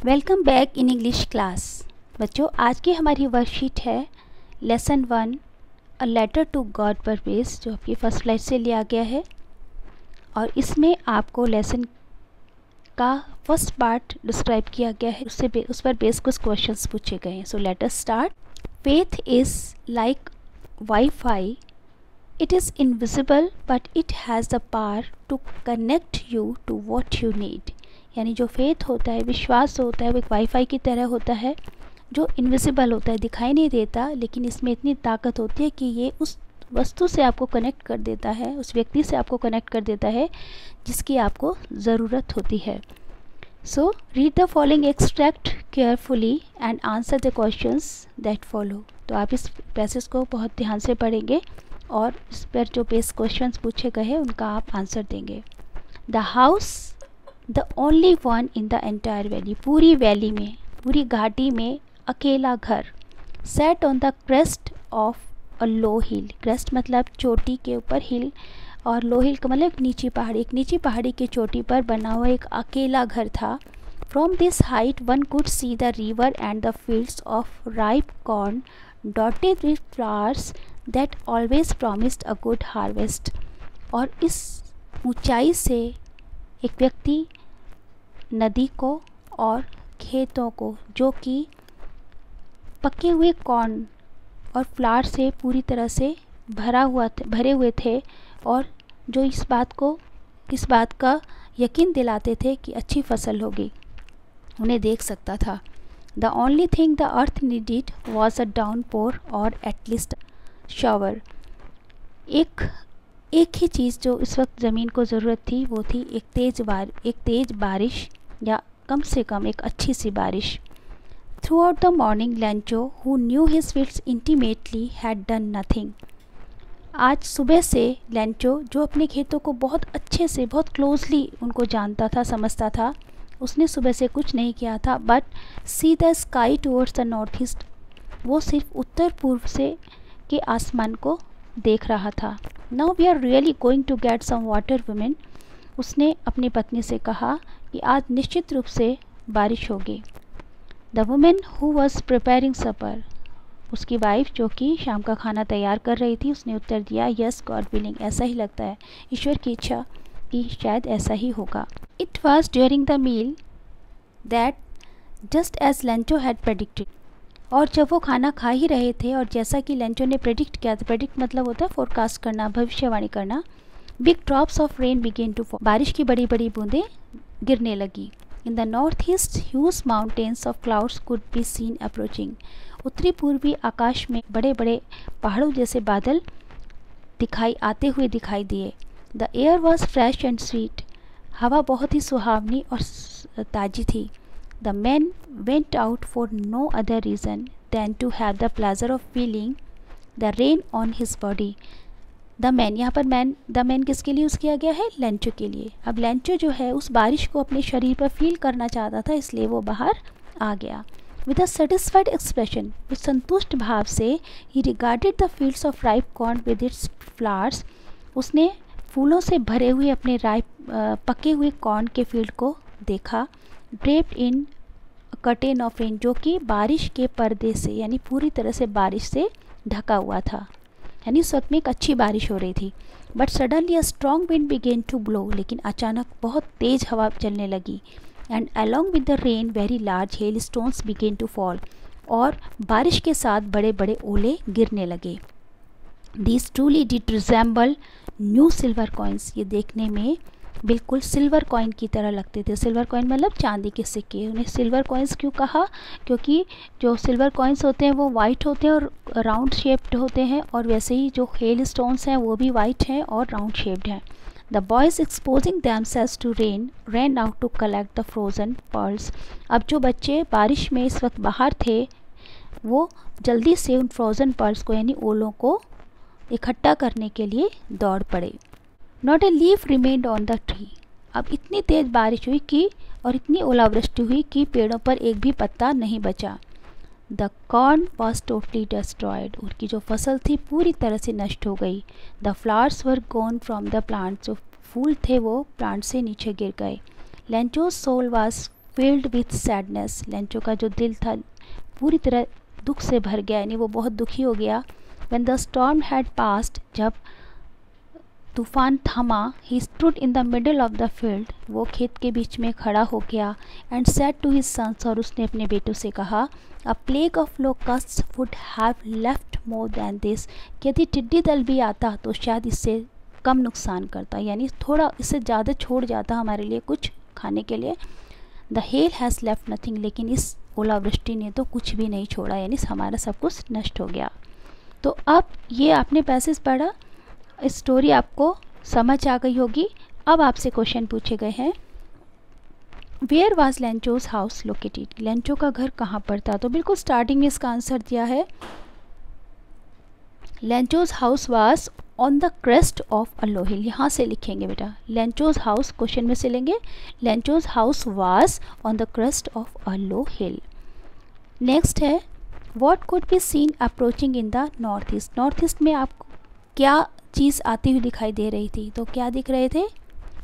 Welcome back in English class. बच्चों, आज की हमारी वर्कशीट है lesson 1 a letter to God पर बेस, जो आपकी फर्स्ट स्लाइड से लिया गया है। और इसमें आपको लेसन का फर्स्ट पार्ट डिस्क्राइब किया गया है, उस पर बेस कुछ क्वेश्चंस पूछे गए हैं। So let us start. Faith is like WiFi, it is invisible but it has the power to connect you to what you need. यानी जो फेथ होता है, विश्वास होता है, वो एक वाईफाई की तरह होता है जो इनविजिबल होता है, दिखाई नहीं देता, लेकिन इसमें इतनी ताकत होती है कि ये उस वस्तु से आपको कनेक्ट कर देता है, उस व्यक्ति से आपको कनेक्ट कर देता है जिसकी आपको ज़रूरत होती है। So read the following extract carefully and answer the questions that follow. तो आप इस पैसेज को बहुत ध्यान से पढ़ेंगे और इस पर जो बेस क्वेश्चंस पूछे गए हैं उनका आप आंसर देंगे। The house the only one in the entire valley, पूरी वैली में, पूरी घाटी में अकेला घर। Set on the crest of a low hill, crest मतलब चोटी के ऊपर, हिल और लो हिल का मतलब नीची पहाड़ी, एक नीची पहाड़ी की चोटी पर बना हुआ एक अकेला घर था। From this height one could see the river and the fields of ripe corn dotted with flowers that always promised a good harvest. और इस ऊंचाई से एक व्यक्ति नदी को और खेतों को, जो कि पके हुए कॉर्न और फ्लावर से पूरी तरह से भरे हुए थे, और जो इस बात का यकीन दिलाते थे कि अच्छी फसल होगी, उन्हें देख सकता था। The only thing the earth needed was a downpour और एटलीस्ट शावर। एक ही चीज़ जो इस वक्त ज़मीन को ज़रूरत थी वो थी एक तेज़ बारिश, या कम से कम एक अच्छी सी बारिश। Through out the morning Lencho, who knew his fields intimately, had done nothing. आज सुबह से लेंचो, जो अपने खेतों को बहुत अच्छे से, बहुत क्लोजली उनको जानता था, समझता था, उसने सुबह से कुछ नहीं किया था। But see the sky towards the north east, वो सिर्फ उत्तर पूर्व से के आसमान को देख रहा था। Now we are really going to get some water women, उसने अपनी पत्नी से कहा कि आज निश्चित रूप से बारिश होगी। The women who was preparing supper, उसकी वाइफ जो कि शाम का खाना तैयार कर रही थी, उसने उत्तर दिया, यस गॉड विलिंग, ऐसा ही लगता है, ईश्वर की इच्छा कि शायद ऐसा ही होगा। It was during the meal that just as Lencho had predicted, और जब वो खाना खा ही रहे थे और जैसा कि लेंचो ने प्रेडिक्ट किया था, प्रेडिक्ट मतलब होता है फोरकास्ट करना, भविष्यवाणी करना, big drops of rain began to fall, बारिश की बड़ी बड़ी बूंदें गिरने लगी। In the north east huge mountains of clouds could be seen approaching, उत्तरी पूर्वी आकाश में बड़े बड़े पहाड़ों जैसे बादल आते हुए दिखाई दिए। The air was fresh and sweet, हवा बहुत ही सुहावनी और ताज़ी थी। The man went out for no other reason than to have the pleasure of feeling the rain on his body. The man, यहाँ पर द मैन किसके लिए यूज़ किया गया है? लेंचो के लिए। अब लेंचो जो है उस बारिश को अपने शरीर पर फील करना चाहता था, इसलिए वो बाहर आ गया। विद अ सेटिस्फाइड एक्सप्रेशन, उस संतुष्ट भाव से, ही regarded the fields of ripe corn with its flowers, उसने फूलों से भरे हुए अपने पके हुए कॉर्न के फील्ड को देखा। Draped in curtain of rain, जो कि बारिश के पर्दे से, यानी पूरी तरह से बारिश से ढका हुआ था, यानी उस वक्त में एक अच्छी बारिश हो रही थी। But suddenly a strong wind began to blow, लेकिन अचानक बहुत तेज़ हवा चलने लगी। And along with the rain very large hail stones began to fall, और बारिश के साथ बड़े बड़े ओले गिरने लगे। These truly did resemble new silver coins, ये देखने में बिल्कुल सिल्वर कॉइन की तरह लगते थे। सिल्वर कॉइन मतलब चांदी के सिक्के। उन्हें सिल्वर कॉइन्स क्यों कहा? क्योंकि जो सिल्वर कॉइन्स होते हैं वो वाइट होते हैं और राउंड शेप्ड होते हैं, और वैसे ही जो हेल स्टोन्स हैं वो भी वाइट हैं और राउंड शेप्ड हैं। The boys exposing themselves to rain ran out to collect the frozen pearls. अब जो बच्चे बारिश में इस वक्त बाहर थे, वो जल्दी से उन फ्रोजन पर्ल्स को, यानी ओलों को इकट्ठा करने के लिए दौड़ पड़े। Not a leaf remained on the tree, अब इतनी तेज़ बारिश हुई कि, और इतनी ओलावृष्टि हुई कि पेड़ों पर एक भी पत्ता नहीं बचा। The corn was totally destroyed, उनकी जो फसल थी पूरी तरह से नष्ट हो गई। The flowers were gone from the plant, जो फूल थे वो प्लांट से नीचे गिर गए। लेंचो's soul was filled with sadness. Lencho का जो दिल था पूरी तरह दुख से भर गया, यानी वो बहुत दुखी हो गया. When the storm had passed, जब तूफान थमा, he stood in the middle of the field, वो खेत के बीच में खड़ा हो गया. And said to his sons, और उसने अपने बेटों से कहा, A plague of locusts would have left more than this. यदि टिड्डी दल भी आता तो शायद इससे कम नुकसान करता, यानी थोड़ा इससे ज़्यादा छोड़ जाता हमारे लिए कुछ खाने के लिए. The hell has left nothing, लेकिन इस ओलावृष्टि ने तो कुछ भी नहीं छोड़ा, यानी हमारा सब कुछ नष्ट हो गया. तो अब ये आपने पैसेज पढ़ा, स्टोरी आपको समझ आ गई होगी. अब आपसे क्वेश्चन पूछे गए हैं, where was Lencho's house located, Lencho का घर कहाँ पर था. तो बिल्कुल स्टार्टिंग में इसका आंसर दिया है, Lencho's house was on the crest of a low hill. यहाँ से लिखेंगे बेटा, लेंचोज हाउस क्वेश्चन में से लेंगे, Lencho's house was on the crest of a low hill. Next है, what could be seen approaching in the north east. North east में आपको क्या चीज़ आती हुई दिखाई दे रही थी, तो क्या दिख रहे थे,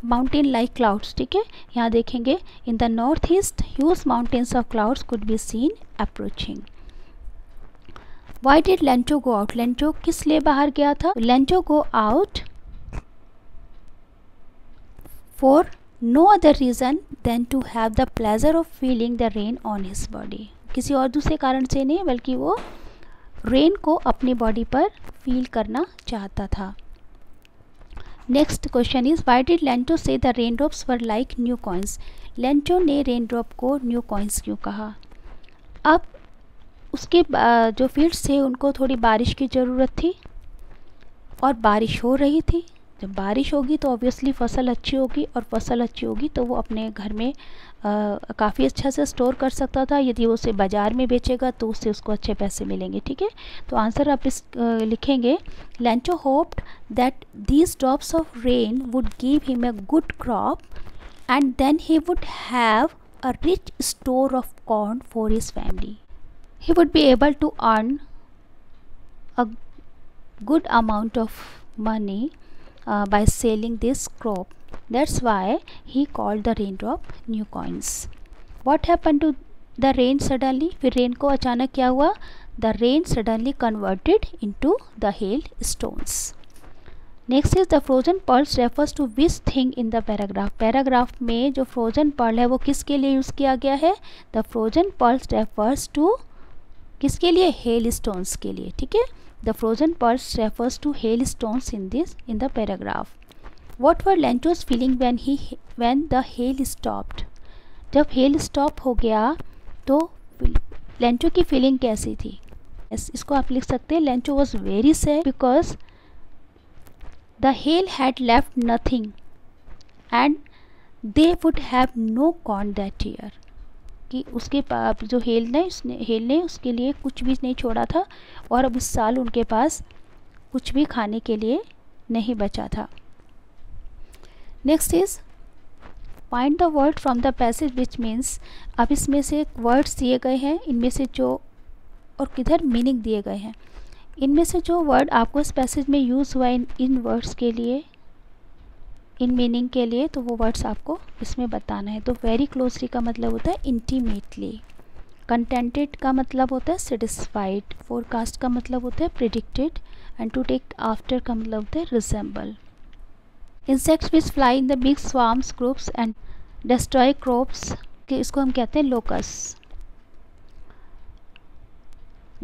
माउंटेन लाइक क्लाउड्स. ठीक है, यहाँ देखेंगे, in the north east huge mountains of clouds could be seen approaching. Why did Lencho go out, Lencho किस लिए बाहर गया था. Lencho go out for no other reason than to have the pleasure of feeling the rain on his body. किसी और दूसरे कारण से नहीं, बल्कि वो रेन को अपनी बॉडी पर फील करना चाहता था. Next question is, why did Lencho say the rain drops were like new coins. Lencho ने रेन ड्रॉप को न्यू कॉइन्स क्यों कहा. अब उसके जो फील्ड्स थे उनको थोड़ी बारिश की ज़रूरत थी और बारिश हो रही थी. जब बारिश होगी तो ऑब्वियसली फसल अच्छी होगी, और फसल अच्छी होगी तो वो अपने घर में काफ़ी अच्छा से स्टोर कर सकता था. यदि वो उसे बाज़ार में बेचेगा तो उससे उसको अच्छे पैसे मिलेंगे. ठीक है, तो आंसर आप इस लिखेंगे, Lencho hoped that these drops of rain would give him a good crop and then he would have a rich store of corn for his family. He would be able to earn a good amount of money by selling this crop. That's why he called the raindrop new coins. What happened to the rain suddenly? फिर rain को अचानक क्या हुआ, the rain suddenly converted into the hailstones. Next is the frozen pearls refers to which thing in the paragraph. Paragraph में जो frozen Perl है वो किसके लिए यूज़ किया गया है. The frozen pearls refers to किसके लिए, हेल स्टोन्स के लिए. ठीक है, the frozen pearls refers to hailstones in the paragraph. What were Lencho's feeling when the hail stopped. जब हेल स्टॉप हो गया तो लेंचो की फीलिंग कैसी थी. इसको आप लिख सकते हैं, Lencho was very sad because the hail had left nothing and they would have no corn that year. कि उसके जो हेल ने उसके लिए कुछ भी नहीं छोड़ा था, और अब इस साल उनके पास कुछ भी खाने के लिए नहीं बचा था. Next is find the word from the passage which means. अब इसमें से वर्ड्स दिए गए हैं, इनमें से जो और किधर मीनिंग दिए गए हैं. इनमें से जो वर्ड आपको इस पैसेज में यूज़ हुआ इन वर्ड्स के लिए, इन मीनिंग के लिए, तो वो वर्ड्स आपको इसमें बताना है. तो वेरी क्लोजली का मतलब होता है इंटीमेटली, कंटेंटेड का मतलब होता है सेटिस्फाइड, फोरकास्ट का मतलब होता है predicted, and to take after का मतलब होता है resemble. Insects which fly in the big swarms groups and destroy crops, इसको हम कहते हैं locust.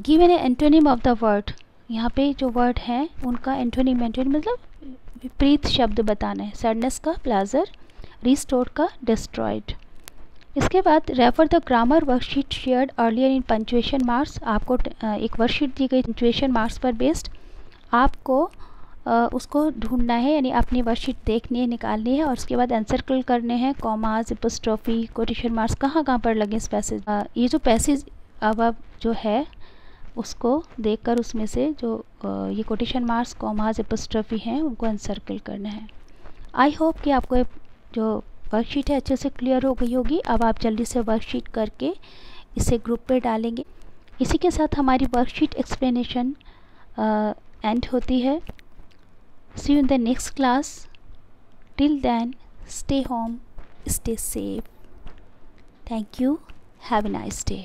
Given a antonym of the word. यहाँ पे जो वर्ड हैं उनका एंटोनिम मतलब विपरीत शब्द बताना है. सैडनेस का प्लेजर, रिस्टोर का डिस्ट्रॉयड. इसके बाद refer the grammar worksheet shared earlier in punctuation marks. आपको एक वर्कशीट दी गई पंक्चुएशन मार्क्स पर बेस्ड, आपको उसको ढूंढना है, यानी अपनी वर्कशीट देखनी है, निकालनी है, और उसके बाद एनसर्कल करने हैं. कॉमास, एपोस्ट्रोफी, कोटेशन मार्क्स कहाँ कहाँ पर लगे इस पैसेज. ये जो पैसेज अब जो है उसको देखकर उसमें से जो ये कोटेशन मार्क्स, कॉमास, एपोस्ट्रोफी हैं उनको एनसर्कल करना है. आई होप कि आपको जो वर्कशीट है अच्छे से क्लियर हो गई होगी. अब आप जल्दी से वर्कशीट करके इसे ग्रुप पे डालेंगे. इसी के साथ हमारी वर्कशीट एक्सप्लेनेशन एंड होती है. See you in the next class. Till then stay home, stay safe. Thank you, have a nice day.